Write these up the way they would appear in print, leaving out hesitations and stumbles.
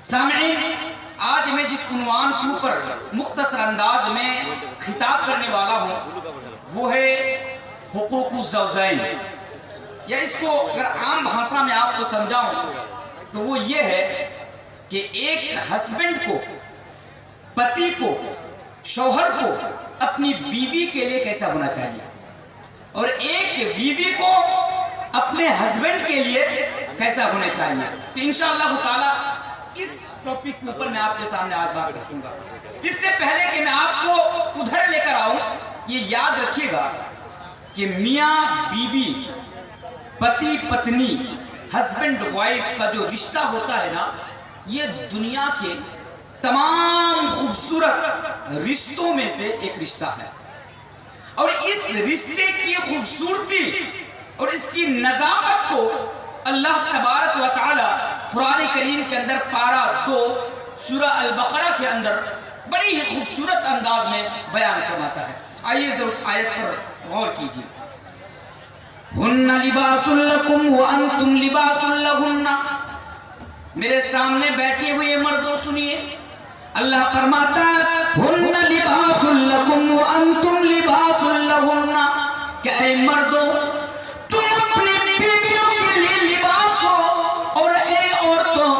سامعین، آج میں جس عنوان کے اوپر مختصر انداز میں خطاب کرنے والا ہوں وہ ہے حقوق الزوجین، یا اس کو اگر عام بھاشا میں آپ کو سمجھاؤں تو وہ یہ ہے کہ ایک ہسبینڈ کو، پتی کو، شوہر کو اپنی بیوی کے لیے کیسا ہونا چاہیے، اور ایک بیوی کو اپنے ہسبینڈ کے لیے کیسا ہونا چاہیے۔ تو انشاءاللہ تعالی اس ٹاپک کے اوپر میں آپ کے سامنے آج بات رکھوں گا۔ اس سے پہلے کہ میں آپ کو ادھر لے کر آؤں، یہ یاد رکھیے گا کہ میاں بیوی، پتی پتنی، ہسبینڈ وائف کا جو رشتہ ہوتا ہے نا، یہ دنیا کے تمام خوبصورت رشتوں میں سے ایک رشتہ ہے، اور اس رشتے کی خوبصورتی اور اس کی نزاکت کو اللہ تبارک و تعالی قرآن کریم کے اندر پارہ 2 سورہ البقرہ کے اندر بڑی ہی خوبصورت انداز میں بیان فرماتا ہے۔ آئیے ذرا اس آیت پر غور کیجیے۔ ہن لباس لکم وانتم لباس لہن، میرے سامنے بیٹھے ہوئے مردوں سنیے، اللہ فرماتا ہے ہن لباس لکم وانتم لباس لہن، کہ اے مردوں تم اپنے بیویوں کے لیے لباس ہو، اور اے عورتوں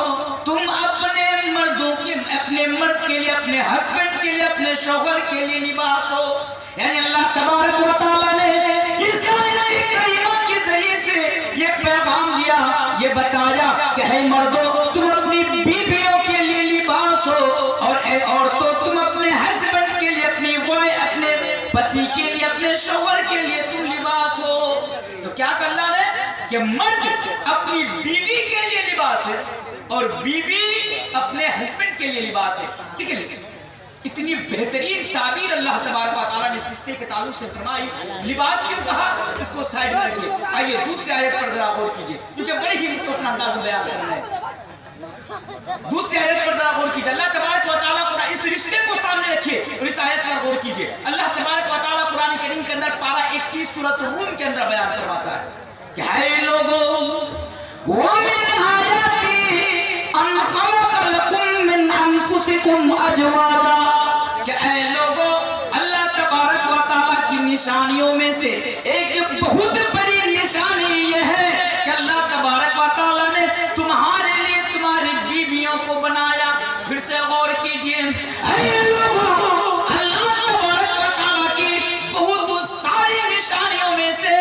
تم اپنے مردوں کے، اپنے مرد کے لیے، اپنے ہسبینڈ کے لیے، اپنے شوہر کے لیے لباس ہو۔ یعنی اللہ تبارک و تعالی نے اس آیت کریمہ کے ذریعے سے یہ پیغام دیا، یہ بتایا کہ اے مردوں تم اپنی بیویوں کے لیے لباس ہو، اور اے عورتوں تم اپنے ہسبینڈ کے لیے، اپنے پتی کے لیے، اپنے شوہر کے لیے تم لباس ہو۔ تو کیا کرنا ہے کہ مرد اپنی بیوی کے لیے لباس ہے اور بیوی اپنے ہسبینڈ کے لیے لباس ہے۔ لیکن اتنی بہترین تعبیر اللہ تبارک و تعالیٰ نے اس رشتے کے تعلق سے فرمائی، لباس کیوں کہا اس کو سائڈ میں رکھیے۔ آئیے دوسری آیت پر ذرا غور کیجیے، کیونکہ بڑی ہی مختصر انداز میں بیان کرنا ہے۔ دوسری آیت پر ذرا غور کیجیے، اللہ تبارک و تعالیٰ قرآن، اس رشتے کو سامنے رکھیے اور اس آیت پر غور کیجیے۔ اللہ تبارک و تعالیٰ قرآن کریم کے اندر پارہ 21 سورۃ الروم کے اندر بیان فرماتا ہے کہ اے لوگوں وَمِنْ آیَاتِهِ أَنْ خَلَقَ لَكُم مِّنْ أَنفُسِكُمْ أَزْوَاجًا، کہ اے لوگوں اللہ تبارک و تعالیٰ کی نشانیوں میں سے ایک بہت بڑی نشانی یہ ہے کہ اللہ تبارک و تعالیٰ نے تمہارے لیے تمہاری بیویوں کو بنایا۔ پھر سے غور کیجئے، اے لوگوں اللہ تبارک و تعالیٰ کی بہت ساری نشانیوں میں سے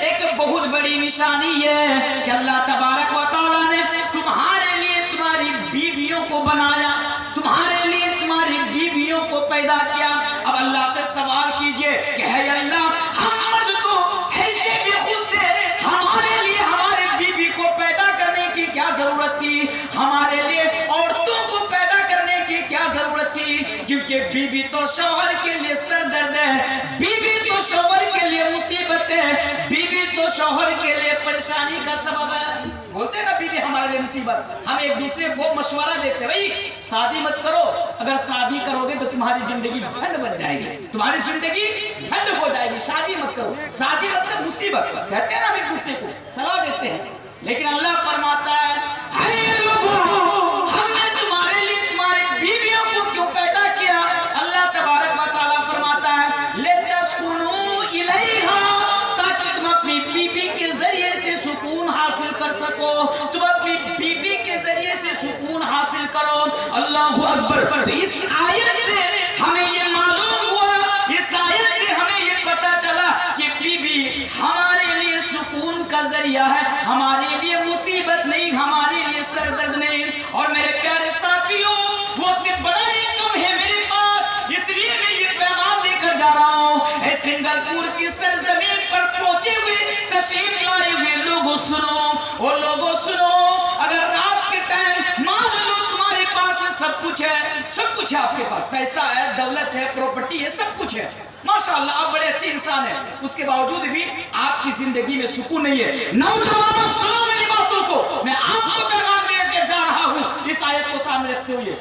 ایک بہت بڑی نشانی یہ ہے کہ اللہ تبارک و تعالیٰ نے تمہارے لیے تمہاری بیویوں کو بنایا، تمہارے لیے تمہاری بیویوں کو پیدا کیا۔ اب اللہ سے سوال کیجئے کہ اے اللہ ہم مرد تو ایسے بھی خود تھے، ہمارے لیے ہمارے بیوی کو پیدا کرنے کی کیا ضرورت تھی، ہمارے لیے عورتوں کو پیدا کرنے کی کیا ضرورت تھی، کیونکہ بیوی تو شوہر کے لیے سر درد ہے، بیوی تو شوہر کے لیے مصیبت ہے، بیوی تو شوہر کے لیے پریشانی کا سبب ہے۔ بولتے ہیں نا بیوی ہمارے لیے مصیبت، ہم ایک دوسرے کو مشورہ دیتے ہیں بھائی شادی مت کرو، اگر شادی کرو گے تو تمہاری زندگی جھنڈ بن جائے گی، تمہاری زندگی جھنڈ ہو جائے گی، شادی مت کرو، شادی مطلب مصیبت، کہتے ہیں نا ہم ایک دوسرے کو صلاح دیتے ہیں۔ لیکن اللہ فرماتا ہے اے لوگوں ہم نے تمہارے لیے تمہاری بیویوں کو کیوں پیدا کیا؟ اللہ تبارک و تعالیٰ فرماتا ہے لِتَسْكُنُوا إِلَيْهَا، تاکہ تم اپنی بیوی کے ذریعے سے سکون حاصل کر سکو، تم اپنی بیوی کے ذریعے سے سکون حاصل کرو۔ اللہ اکبر۔ تو اس آیت سے ہمیں یہ معلوم ہوا، اس آیت سے ہمیں یہ پتا چلا کہ بیوی ہمارے لیے سکون کا ذریعہ ہے، ہمارے لیے مصیبت نہیں، ہمارے لیے سر درد نہیں۔ اور میرے پیارے ساتھیوں وقت بڑا ہی کم ہے میرے پاس، اس لیے میں یہ پیغام دے کر جا رہا ہوں۔ اے سنگل پور کی سرزمین پر پہنچے ہوئے تشریف لائے ہوئے لوگوں سنو، وہ لوگوں سنو، اگر رات کے ٹائم مان لو تمہارے پاس سب کچھ ہے، سب کچھ ہے، آپ کے پاس پیسہ ہے، دولت ہے، پراپرٹی ہے، سب کچھ ہے، ماشاءاللہ آپ بڑے اچھے انسان ہیں، اس کے باوجود بھی آپ کی زندگی میں سکون نہیں ہے۔ نوجوانوں سنو میری باتوں کو، میں آپ کو پیغام دے کے جا رہا ہوں اس آیت کو سامنے رکھتے ہوئے،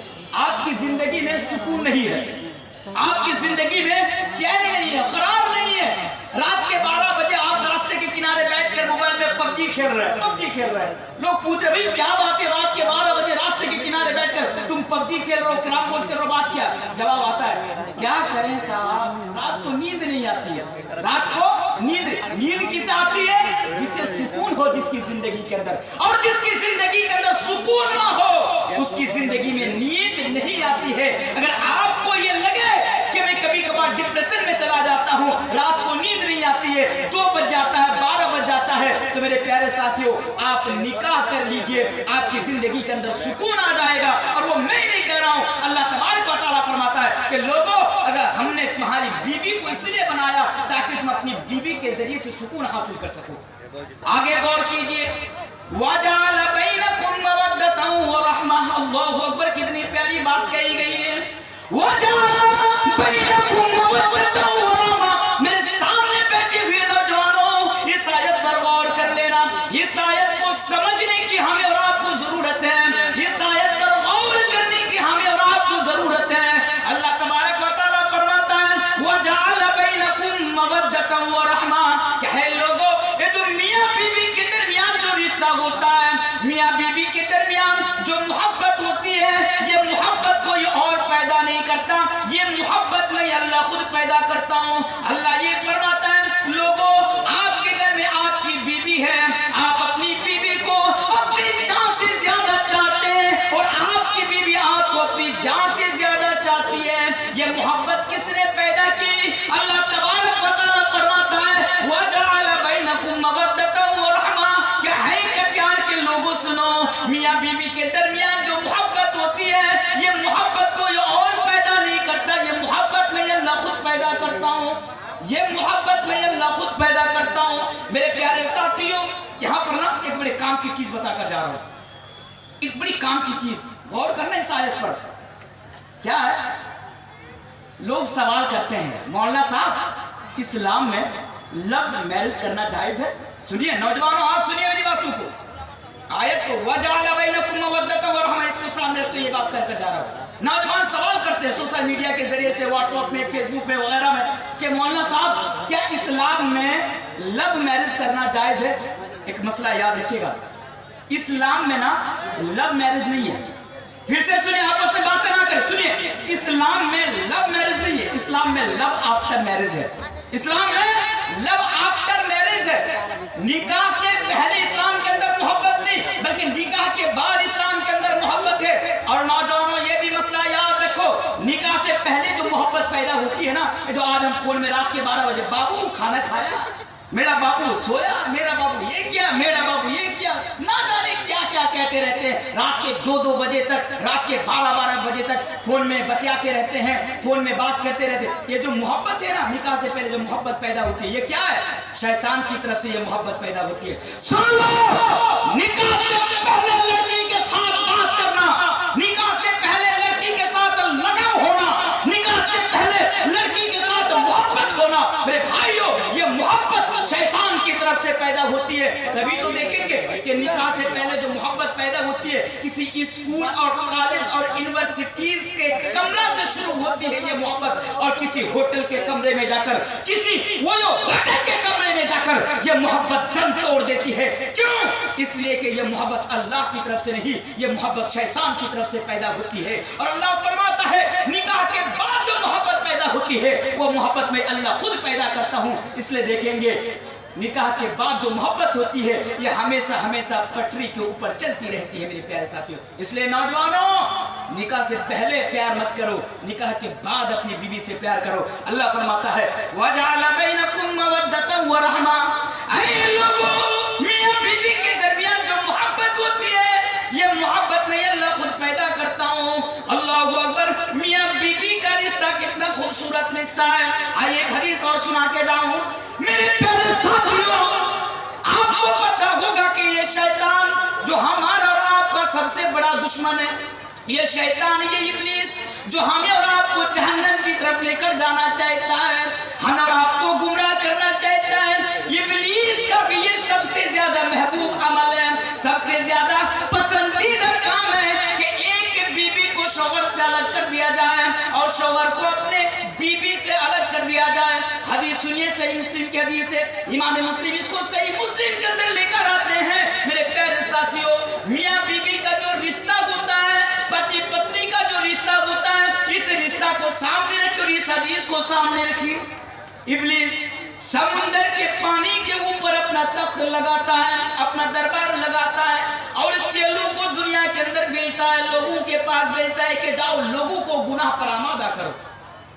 آپ کی زندگی میں سکون نہیں ہے، آپ کی زندگی میں چین نہیں ہے، قرار نہیں ہے۔ رات کے 12 بجے آپ راستے کے کنارے بیٹھ کر موبائل میں پب جی کھیل رہے ہیں، لوگ پوچھ رہے بھائی کیا بات ہے رات کے 12 بجے راستے کے کنارے खेल रहे हो, कैरम बोर्ड खेल रहे हो, बात क्या? जवाब आता है क्या करें साहब, रात को नींद नहीं आती है, रात को नींद किसे आती है? जिससे सुकून हो जिसकी जिंदगी के अंदर, और जिसकी जिंदगी के अंदर सुकून ना हो उसकी जिंदगी में नींद नहीं आती है। अगर आपको ये लगे कि मैं कभी कभार डिप्रेशन में चला जाता हूँ, रात को नींद नहीं आती है, 2 बज जाता है, 12 बज जाता है, तो मेरे प्यारे साथियों आप निकाह कर लीजिए, आपकी जिंदगी के अंदर सुकून आ जाएगा। और वो मैं नहीं कह रहा हूँ, अल्लाह तबारक व तआला फरमाता है कि लोगों अगर हमने तुम्हारी बीवी को इसलिए बनाया ताकि तुम अपनी बीवी के जरिए से सुकून हासिल कर सको। आगे गौर कीजिए, वजअल बैनकुम मवद्दतन व रहमा, अल्लाहु अकबर, कितनी प्यारी बात कही गई है। वजअल बैनकुम मवद्दतन व रहमा, मेरे सामने बैठे हुए नौजवानों इस आयत पर गौर कर लेना, इस आयत को समझने की हमें और आपको जरूरत है, इस आयत पर गौर करने की हमें और आपको जरूरत है। अल्लाह तबारक व तआला फरमाता है वजअल बैनकुम मवद्दतन व रहमा, क्या है लोगों, ये जो मियां बीवी के दरमियान जो रिश्ता होता है, मियां बीवी के दरमियान जो मोहब्बत होती है, ये मोहब्बत कोई और पैदा नहीं करता, ये मोहब्बत मैं अल्लाह खुद पैदा करता हूँ। अल्लाह ये फरमाता है लोगों आपके घर में आपकी बीवी है, आप अपनी बीवी को अपनी जान से ज्यादा चाहते हैं और आपकी बीवी आपको अपनी जान से ज्यादा चाहती है। ये मोहब्बत किसने पैदा की? अल्लाह तबारक व तआला फरमाता है वजअल बैनकुम मवद्दतन व रहमा। क्या है कचार के लोगों सुनो, मियां बीवी के दरमियान जो मोहब्बत होती है, ये मोहब्बत कोई और पैदा नहीं करता, ये मोहब्बत मैं अल्लाह खुद पैदा करता हूँ, ये मोहब्बत मैं अल्लाह खुद पैदा करता हूँ। मेरे प्यारे साथियों, यहाँ पर ना एक बड़े काम की चीज बताकर जा रहा हूँ, एक बड़ी काम की चीज, गौर करना इस आयत पर। क्या है? लोग सवाल करते हैं मौलाना साहब इस्लाम में लव मैरिज करना जायज है? सुनिए नौजवानों, आप सुनिए मेरी बातों को, आयत को वजअल बैनकुम मवद्दतन व रहमा, इसको सामने रख के ये बात कर जा रहा हूँ। नौजवान सवाल करते हैं सोशल मीडिया के जरिए से, व्हाट्सएप में, फेसबुक में वगैरह में, कि मौलाना साहब क्या इस्लाम में लव मैरिज करना जायज है? एक मसला याद रखिएगा, इस्लाम में ना लव मैरिज नहीं है। फिर से सुनिए, आपस में बात ना करें, सुनिए, इस्लाम में लव मैरिज नहीं है, इस्लाम में लव आफ्टर मैरिज है। इस्लाम में लव आफ्टर मैरिज है। निकाह से पहले इस्लाम के अंदर मोहब्बत नहीं, बल्कि निकाह के बाद इस्लाम के अंदर मोहब्बत है। और नौजवानों ये भी मसला याद रखो, निकाह से पहले जो मोहब्बत पैदा होती है ना, जो आज हम फोन में रात के 12 बजे बाबू खाना खाया, मेरा बाबू सोया, मेरा बाबू ये क्या, मेरा बाबू ये क्या, ना जाने क्या क्या कहते रहते हैं, रात के 2-2 बजे तक, रात के 12-12 बजे तक फोन में बतियाते रहते हैं, फोन में बात करते रहते हैं। ये जो मोहब्बत है ना, निकाह से पहले जो मोहब्बत पैदा होती है, ये क्या है? शैतान की तरफ से ये मोहब्बत पैदा होती है। सुन लो, निकाह से पहले लड़की के साथ बात करना, निकाह से पहले लड़की के साथ लगाव होना, निकाह से पहले लड़की के साथ मोहब्बत होना, मेरे भाइयों ये मोहब्बत शैतान की तरफ से पैदा होती है। तभी तो देखेंगे कि निकाह से पहले जो मोहब्बत पैदा होती है, किसी स्कूल और कॉलेज और यूनिवर्सिटीज के कमरा से शुरू होती है ये मोहब्बत, और किसी होटल के कमरे में जाकर, किसी वो होटल के कमरे में जाकर ये मोहब्बत दम तोड़ देती है। क्यों? इसलिए कि ये मोहब्बत अल्लाह की तरफ से नहीं, ये मोहब्बत शैतान की तरफ से पैदा होती है। और अल्लाह फरमाता है निकाह के बाद जो मोहब्बत पैदा होती है वो मोहब्बत मैं अल्लाह खुद पैदा करता हूँ। इसलिए देखेंगे निकाह के बाद जो मोहब्बत होती है ये हमेशा हमेशा पटरी के ऊपर चलती रहती है मेरे प्यारे साथियों। इसलिए नौजवानों, निकाह से पहले प्यार मत करो, निकाह के बाद अपनी बीवी से प्यार करो। अल्लाह फरमाता है वजअल बैनकुम मवद्दतन व रहमा, ऐ लोगों मियां बीवी के दरमियान जो मोहब्बत होती है ये मोहब्बत मैं अल्लाह खुद पैदा करता हूँ। अल्लाहू अकबर, मियां बीवी का रिश्ता कितना खूबसूरत रिश्ता है। आइए एक हदीस और सुना के जाऊं मेरे प्यारे साथियों, आपको पता होगा कि ये शैतान जो हमारा और आपका सबसे बड़ा दुश्मन है, ये शैतान, ये इब्लीस जो हमें और आपको जहन्नम की तरफ लेकर जाना चाहता है, हमें और आपको गुमराह करना चाहता है, इब्लीस का भी ये सबसे ज्यादा महबूब अमल है, सबसे ज्यादा पसंदीदा काम है कि एक बीवी को शौहर से अलग कर दिया जाए और शौहर को अपने बीवी से अलग कर दिया जाए। हदीस सुनिए, सही मुस्लिम की हदीस है, इमाम मुस्लिम इसको सही मुस्लिम के अंदर लेकर आते हैं। मेरे प्यारे साथियों, मियां बीवी का जो रिश्ता होता है, पति पत्नी का जो रिश्ता सामने रखी और इस हदीस को सामने रखी। इब्लीस समुंदर के पानी के ऊपर अपना तख्त लगाता है, अपना दरबार लगाता है और चेलों को दुनिया के अंदर भेजता है, लोगों के पास भेजता है कि जाओ लोगों को गुनाह पर आमादा करो।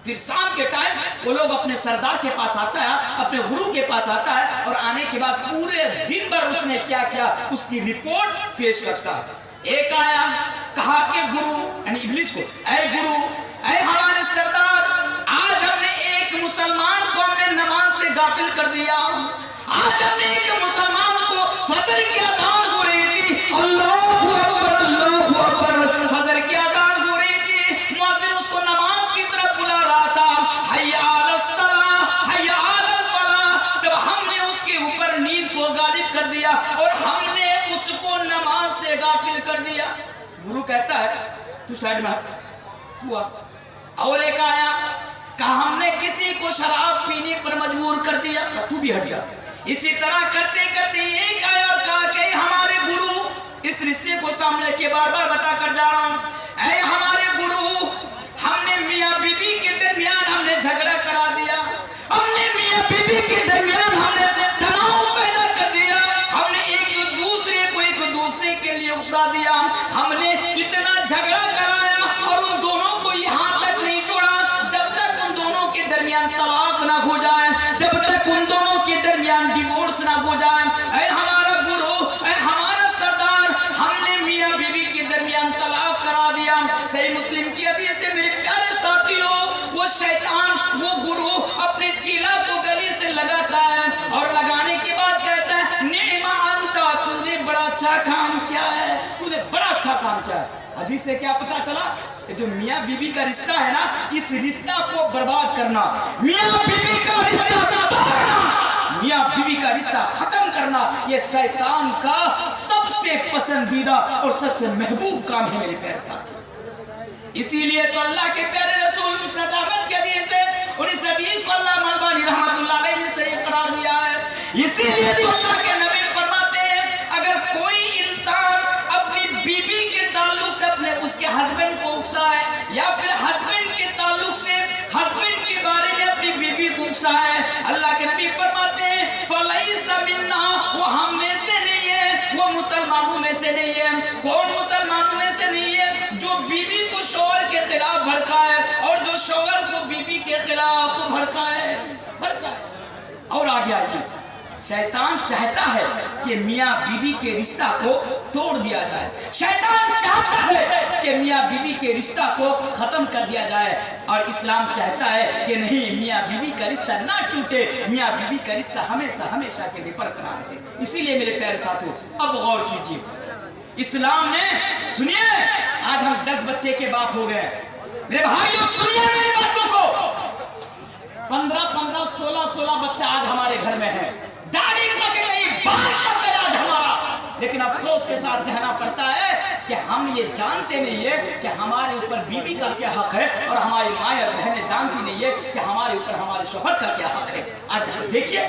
फिर शाम के टाइम वो लोग अपने सरदार के पास आता है, अपने गुरु के पास आता है और आने के बाद पूरे दिन भर उसने क्या किया उसकी रिपोर्ट पेश करता है। एक आया, कहा कि गुरु यानी इब्लीस को, ऐ गुरु, ऐ हमारे सरदार, आज हमने एक मुसलमान को हमने नमाज से गाफिल कर दिया। आज हमने एक मुसलमान को फजर की अज़ान हो रही थी, अल्लाहू अकबर अल्लाहू अकबर, फजर की अज़ान हो रही थी, मुअज्जिन उसको नमाज की तरफ बुला रहा था, हय्या अलस सलाह हय्या अलल फलाह। तब हमने उसके ऊपर नींद को गालिब कर दिया और हमने उसको नमाज से गाफिल कर दिया। गुरु कहता है तू साइड में हट, हुआ। और एक आया, कहा हमने किसी को शराब पीने पर मजबूर कर दिया, तू भी हट जा। इसी तरह करते करते एक आया और कहा कि हमारे गुरु, इस रिश्ते को सामने के बार बार बता कर जा रहा हूं, ऐ हमारे गुरु, हमने मियां बीबी के दरमियान हमने झगड़ा करा दिया, हमने मियां बीबी के दरमियान हमने तनाव पैदा कर दिया, हमने एक दूसरे के लिए उकसा दिया, हमने इतना झगड़ा कराया और उन दोनों को यहाँ तक नहीं छोड़ा जब तक उन दोनों के दरमियान तलाक ना हो जाए, जब तक उन दोनों के दरमियान डिवोर्स ना हो जाए। ऐ हमारा गुरु, ऐ हमारा सरदार, हमने मियां बीवी के दरमियान तलाक करा दिया। सही मुस्लिम की हदीस से मेरे प्यारे साथियों, वो शैतान, वो गुरु अपने चीला को गले से लगाता है और लगाने के बाद कहता है नि'मा अंता, तूने बड़ा अच्छा काम किया है, तूने बड़ा अच्छा काम किया है। हदीस से क्या पता चला कि जो मियां बीवी का रिश्ता है ना, इस रिश्ता को बर्बाद करना, मियां बीवी का रिश्ता तोड़ना, मियां बीवी का रिश्ता खत्म करना, ये शैतान का सबसे पसंदीदा और सबसे महबूब काम है मेरे प्यारे साथियों। इसीलिए तो अल्लाह के प्यारे रसूल मुस्नद अहमद के हदीस है और इस हदीस को अल्लाह अलबानी रहमतुल्लाह अलैह ने सही करार दिया है। इसीलिए तो अल्लाह के नबी फरमाते हैं अगर कोई इंसान अपनी बीबी के ताल्लुक से अपने उसके हस्बैंड को उकसाए या फिर हस्बैंड के ताल्लुक से हस्बैंड के बारे में अपनी बीबी को उकसाए, अल्लाह के नबी फरमाते हैं फलैसा मिन्ना, वो हम में से नहीं है, वो मुसलमानों में से नहीं है। कौन मुसलमानों में से नहीं है? जो बीबी को शौहर के खिलाफ भड़काए और जो शौहर को बीबी के खिलाफ भड़काए। और आगे आइए, शैतान चाहता है कि मियां बीबी के रिश्ता को तोड़ दिया जाए, शैतान चाहता है कि मियां बीबी के रिश्ता को खत्म कर दिया जाए और इस्लाम चाहता है कि नहीं, मियां बीबी का रिश्ता ना टूटे, मियां बीबी का रिश्ता हमेशा हमेशा के लिए बरकरार रहे। इसीलिए मेरे प्यारे साथियों अब गौर कीजिए, इस्लाम ने, सुनिए, आज हम 10 बच्चे के बाप हो गए। मेरे भाइयों सुनिए मेरी बातों को, 15-15, 16-16 बच्चा आज हमारे घर में है, दाढ़ी पक गई, बाल पक गया आज हमारा, लेकिन अफसोस के साथ कहना पड़ता है कि हम ये जानते नहीं है कि हमारे ऊपर बीबी का क्या हक है और हमारी माँ और बहनें जानती नहीं है कि हमारे ऊपर हमारे शौहर का क्या हक है। आज देखिए,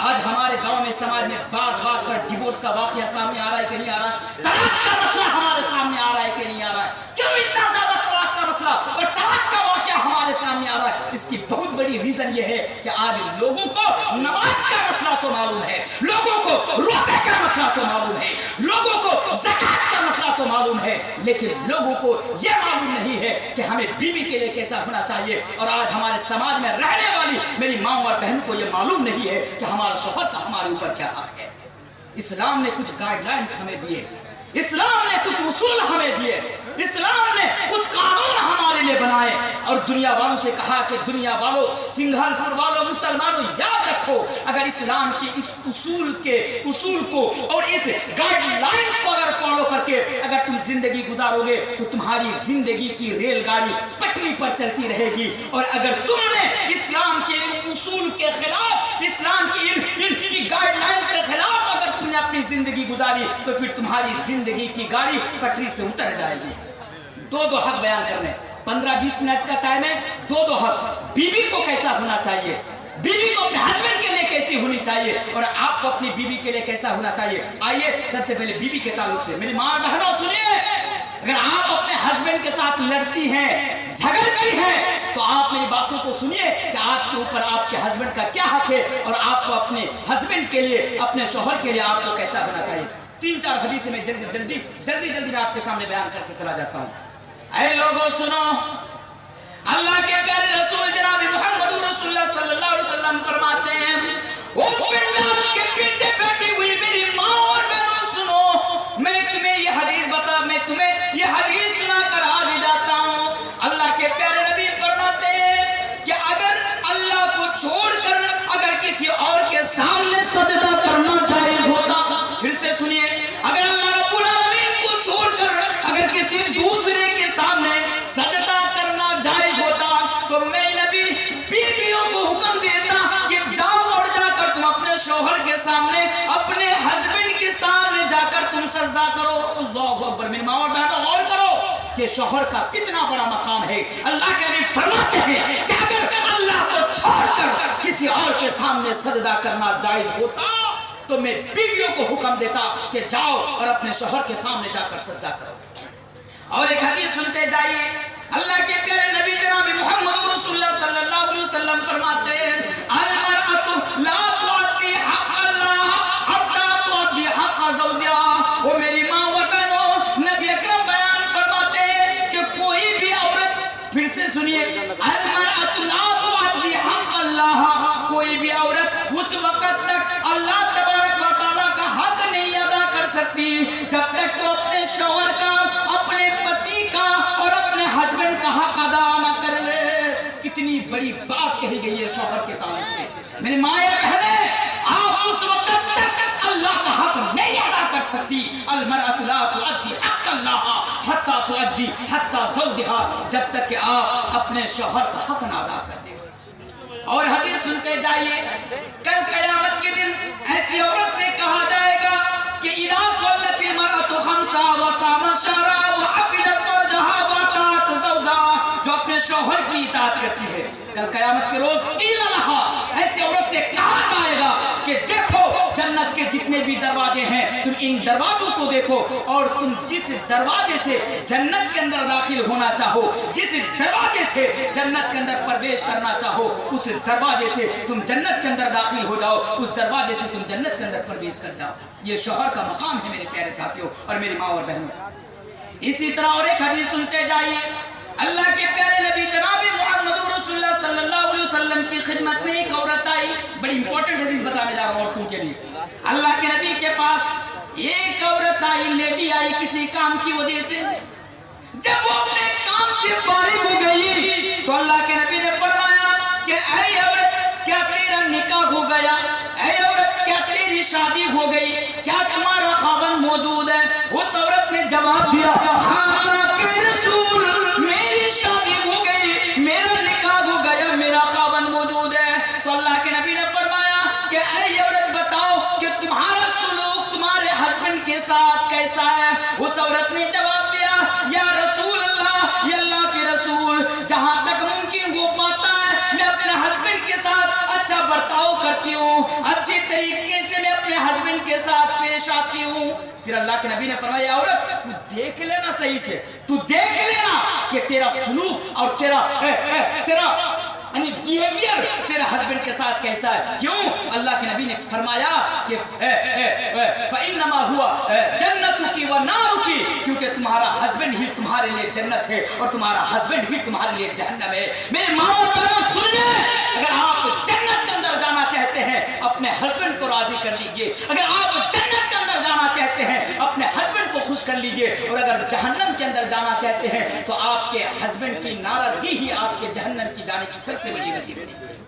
आज हमारे गांव में समाज में बात बात पर डिवोर्स का वाकया सामने आ रहा है कि नहीं आ रहा है, तलाक का मसला हमारे सामने आ रहा है कि नहीं आ रहा है। क्यों इतना ज्यादा तलाक का मसला और तलाक का वाकया हमारे सामने आ रहा है? इसकी बहुत बड़ी रीजन ये है कि आज लोगों को नमाज का मसला तो मालूम है, लोगों को रोजे का मसला तो मालूम है, लोगों को ज़कात का मसला तो मालूम है, लेकिन लोगों को यह मालूम नहीं है कि हमें बीवी के लिए कैसा होना चाहिए। और आज हमारे समाज में रहने वाली मेरी माँ और बहन को यह मालूम नहीं है कि हमारा शौहर का हमारे ऊपर क्या हक है। इस्लाम ने कुछ गाइडलाइंस हमें दिए, इस्लाम ने कुछ उसूल हमें दिए, इस्लाम ने कुछ कानून हमारे लिए बनाए और दुनिया वालों से कहा कि दुनिया वालों, सिंघालपुर वालों, मुसलमानों, याद रखो, अगर इस्लाम के इस उसूल को और इस गाइडलाइंस को अगर फॉलो करके अगर तुम जिंदगी गुजारोगे तो तुम्हारी जिंदगी की रेलगाड़ी पटरी पर चलती रहेगी। और अगर तुमने इस्लाम के उसूल के खिलाफ, इस्लाम की इन गाइडलाइंस के खिलाफ अगर तुमने अपनी जिंदगी गुजारी तो फिर तुम्हारी जिंदगी की गाड़ी पटरी से उतर जाएगी। दो हक बयान करने, 15-20 मिनट का टाइम है। दो हक, बीवी को कैसा होना चाहिए, बीवी को अपने हस्बैंड के लिए कैसी होनी चाहिए और आपको अपनी बीवी के लिए कैसा होना चाहिए। आइए सबसे पहले बीवी के ताल्लुक से, मेरी माँ बहनों सुनिए, अगर आप अपने हस्बैंड हस्बैंड के साथ लड़ती हैं, झगड़ती हैं, तो आप मेरी बातों को सुनिए कि आपके ऊपर आपके हस्बैंड का क्या हक है और आपको अपने हस्बैंड के लिए, अपने शौहर के लिए आपको कैसा होना चाहिए। 3-4 हदीसें मैं जल्दी मैं आपके सामने बयान करके चला जाता हूँ। ऐ लोगों सुनो, अल्लाह के प्यारे रसूल जनाब मुहम्मद रसूलुल्लाह सल्लल्लाहु अलैहि वसल्लम फरमाते हैं, ओ पंडाल के पीछे बैठी हुई मेरी माँ और बहनों सुनो, मैं तुम्हें ये हदीस सुनाकर आज जाता हूँ। अल्लाह के प्यारे नबी फरमाते हैं कि अगर अल्लाह को छोड़कर अगर किसी और के सामने सजदा करना जायज होता, फिर से सुनिए, अगर अल्लाह रब्बुल आलमीन को छोड़कर अगर किसी दूसरे के सामने सजदा करना जायज होता, तो मैं नबी बीवियों को हुक्म देता कि जाओ और जाकर तुम अपने शौहर के सामने, अपने हस्बैंड के सामने जाकर तुम सजदा करो। अल्लाहु अकबर। मेरी माँ और बहनों गौर करो कि शौहर का कितना बड़ा मकाम है। अल्लाह के नबी फरमाते हैं कि अगर अल्लाह को छोड़कर किसी और के सामने सजदा करना जायज होता, तो मैं बीवियों को हुक्म देता कि जाओ और अपने शौहर के सामने जाकर सजदा करो। और एक हदीस सुनते जाइए, अल्लाह के प्यारे नबी जनाब मुहम्मद रसूलुल्लाह सल्लल्लाहु अलैहि वसल्लम फरमाते हैं, अल मरअतु ला तुअद्दी हक़ अल्लाह हत्ता तुअद्दी हक़ ज़ौजिहा। वो मेरी माँ और बहनों, नबी अकरम बयान फरमाते हैं कि कोई भी औरत, फिर से सुनिए, अल मरअतु ला तुअद्दी हक़ अल्लाह, कोई भी औरत उस वक्त तक अल्लाह तबारक व तआला का हक नहीं अदा कर सकती जब तक वो अपने शौहर का, अपने पति का और अपने हस्बैंड का हक अदा न कर ले। कितनी बड़ी बात कही गई है शौहर के ताल्लुक से। मेरी माँ या बहनें, आप उस वक्त तक अल्लाह का हक नहीं अदा कर सकती। अल मरअतु ला तुअद्दी हक़ अल्लाह हत्ता तुअद्दी हक़ ज़ौजिहा, जब तक कि आप अपने शौहर का हक न अदा कर दे। और हदीस सुनते जाइए, कल क़यामत के दिन ऐसी औरत से कहा जाएगा कि इज़ा सल्लतिल मरअतु खम्सा व सामत शहरा व हफ़िज़त फ़र्जहा व अताअत ज़ौजहा, जो अपने शौहर की इताअत करती है, कल क़यामत के रोज क़ील लहा, ऐसी औरत से कहा जाएगा कि देखो जन्नत के जितने भी दरवाजे हैं, तुम इन दरवाजों को देखो और तुम जिस दरवाजे से जन्नत के अंदर दाखिल होना चाहो, जिस दरवाजे से जन्नत के अंदर प्रवेश करना चाहो, उस दरवाजे से तुम जन्नत के अंदर दाखिल हो जाओ, उस दरवाजे से तुम जन्नत के अंदर प्रवेश कर जाओ। ये शौहर का मकाम है मेरे प्यारे साथियों और मेरी माँ और बहनों। इसी तरह और एक हदीस सुनते जाइए, अल्लाह के प्यारे नबी जनाब मुहम्मद रसूलुल्लाह सल्लल्लाहु अलैहि वसल्लम की खिदमत में एक औरत आई। बड़ी इंपॉर्टेंट हदीस बताने जा रहा हूँ औरतों के लिए। अल्लाह के नबी के पास एक औरत आई, लेडी आई किसी काम की वजह से। जब वो अपने काम से फारिग हो गई तो अल्लाह के नबी ने फरमाया कि ऐ औरत, क्या तेरा निकाह हो गया? ऐ औरत, क्या तेरी शादी हो गई? क्या तुम्हारा खावंद मौजूद है? उस औरत ने जवाब दिया, हाँ के रसूल, मेरी शादी हो गई, मेरा निकाह हो गया, मेरा खावंद मौजूद है। तो अल्लाह के नबी ने फरमाया कि ऐ औरत, बताओ कि तुम्हारा सुलूक तुम्हारे हस्बैंड के साथ कैसा है? उस औरत ने जवाब दिया, या रसूल अल्लाह, या अल्लाह के रसूल, जहां तक मुमकिन हो पाता है मैं अपने हस्बैंड के साथ अच्छा बर्ताव करती हूँ, अच्छे तरीके से मैं अपने हस्बैंड के साथ पेश आती हूँ। फिर अल्लाह के नबी ने फरमाया, औरत तू देख लेना सही से, तू देख लेना कि तेरा सुलूक और तेरा बिहेवियर तेरा हस्बैंड के साथ कैसा है। क्यों? अल्लाह के नबी ने फरमाया कि फ़इन्नमा हुआ जन्नतुकी व नारुकी, क्योंकि तुम्हारा हस्बैंड ही तुम्हारे लिए जन्नत है और तुम्हारा हस्बैंड ही तुम्हारे लिए जहन्नम है। मेरे माँ और बहनों सुनिए, अगर आप जन्नत के अंदर जाना चाहते हैं अपने हस्बैंड को राजी कर लीजिए, अगर आप जन्नत के अंदर जाना चाहते हैं अपने हस्बैंड को खुश कर लीजिए, और अगर जहन्नम के अंदर जाना चाहते हैं तो आपके हस्बैंड की नाराजगी ही आपके जहन्नम की जाने की सबसे बड़ी वजह बनी।